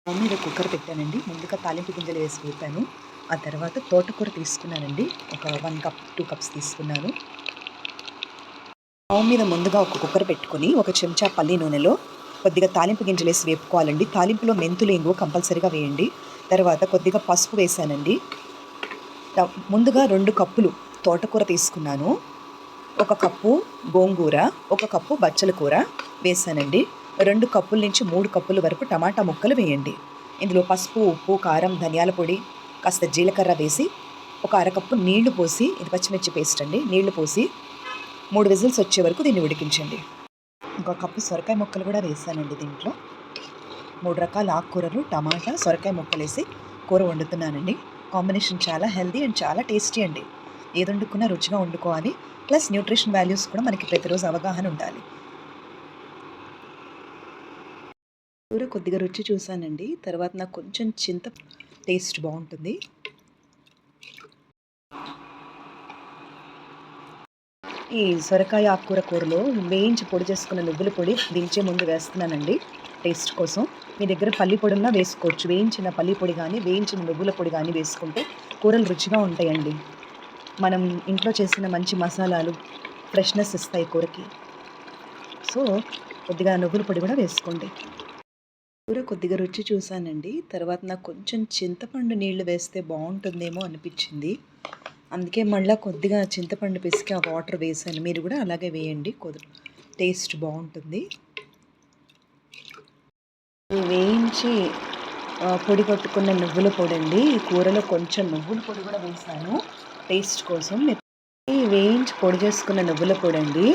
Stove మీద cooker పెట్టానండి. ముందుగా తాలింపు గింజలు వేసి వేపాను. ఆ తర్వాత తోటకూర తీసుకున్నానండి. ఒక 1 కప్ 2 కప్స్ తీసుకున్నాను. స్టవ్ మీద ముందుగా ఒక కుక్కర్ పెట్టుకొని ఒక చెంచా పల్లి నూనెలో కొద్దిగా తాలింపు గింజలు వేసి వేపుకోవాలండి. తాలింపులో మెంతులు, ఇంగువ కంపల్సరీగా వేయండి. తర్వాత కొద్దిగా పసుపు వేసానండి. ముందుగా 2 కప్పులు తోటకూర తీసుకున్నాను. 1 కప్పు గోంగూర, 1 కప్పు బచ్చల కూర వేసానండి. 2 కప్పుల నుంచి 3 కప్పుల వరకు టమాటా ముక్కలు వేయండి. ఇందులో పసుపు, ఉప్పు, కారం, ధనియాల పొడి, కాస్త జీలకర్ర వేసి ఒక అరకప్పు నీళ్లు పోసి, ఇది పచ్చిమిర్చి పేస్ట్ అండి, నీళ్లు పోసి 3 విజిల్స్ వచ్చే వరకు దీన్ని ఉడికించండి. 1 కప్పు సొరకాయ ముక్కలు కూడా వేసానండి. దీంట్లో 3 రకాల ఆకుకూరలు, టమాటా, సొరకాయ ముక్కలేసి కూర వండుతున్నానండి. కాంబినేషన్ చాలా హెల్దీ అండ్ చాలా టేస్టీ అండి. ఏది వండుకున్నా రుచిగా వండుకోవాలి. ప్లస్ న్యూట్రిషన్ వాల్యూస్ కూడా మనకి ప్రతిరోజు అవగాహన ఉండాలి. కూర కొద్దిగా రుచి చూసానండి. తర్వాత నాకు కొంచెం టేస్ట్ బాగుంటుంది. ఈ సొరకాయ ఆకుకూర కూరలో వేయించి పొడి చేసుకున్న నువ్వుల పొడి దించే ముందు వేస్తున్నానండి టేస్ట్ కోసం. మీ దగ్గర పల్లి పొడి ఉన్నా వేసుకోవచ్చు. వేయించిన పల్లి పొడి కానీ, వేయించిన నువ్వుల పొడి కానీ వేసుకుంటే కూరలు రుచిగా ఉంటాయండి. మనం ఇంట్లో చేసిన మంచి మసాలాలు ఫ్రెష్నెస్ ఇస్తాయి కూరకి. సో కొద్దిగా నువ్వుల పొడి కూడా వేసుకోండి. కూర కొద్దిగా రుచి చూసానండి. తర్వాత నాకు కొంచెం చింతపండు నీళ్లు వేస్తే బాగుంటుందేమో అనిపించింది. అందుకే మళ్ళీ కొద్దిగా చింతపండు పిసికి ఆ వాటర్ వేసాను. మీరు కూడా అలాగే వేయండి, టేస్ట్ బాగుంటుంది. వేయించి పొడి కొట్టుకున్న నువ్వుల పొడి అండి. ఈ కూరలో కొంచెం నువ్వుల పొడి కూడా వేసాను టేస్ట్ కోసం. వేయించి పొడి చేసుకున్న నువ్వుల పొడి అండి.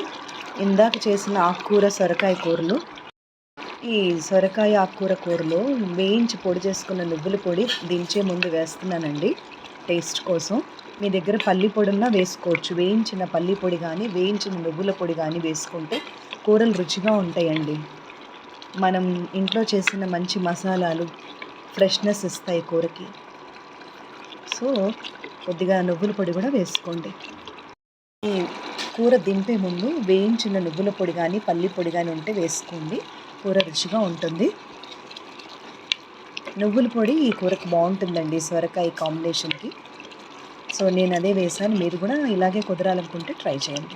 ఇందాక చేసిన ఆకుకూర సొరకాయ కూరలు, ఈ సొరకాయ ఆకుకూర కూరలో వేయించి పొడి చేసుకున్న నువ్వుల పొడి దించే ముందు వేస్తున్నానండి టేస్ట్ కోసం. మీ దగ్గర పల్లి పొడి ఉన్నా వేసుకోవచ్చు. వేయించిన పల్లి పొడి కానీ, వేయించిన నువ్వుల పొడి కానీ వేసుకుంటే కూరలు రుచిగా ఉంటాయండి. మనం ఇంట్లో చేసిన మంచి మసాలాలు ఫ్రెష్నెస్ ఇస్తాయి కూరకి. సో కొద్దిగా నువ్వుల పొడి కూడా వేసుకోండి. ఈ కూర దింపే ముందు వేయించిన నువ్వుల పొడి కానీ, పల్లి పొడి కానీ ఉంటే వేసుకోండి. కూర రుచిగా ఉంటుంది. నువ్వుల పొడి ఈ కూరకు బాగుంటుందండి సొరకాయ కాంబినేషన్కి. సో నేను అదే వేసాను. మీరు కూడా ఇలాగే కుదరాలనుకుంటే ట్రై చేయండి.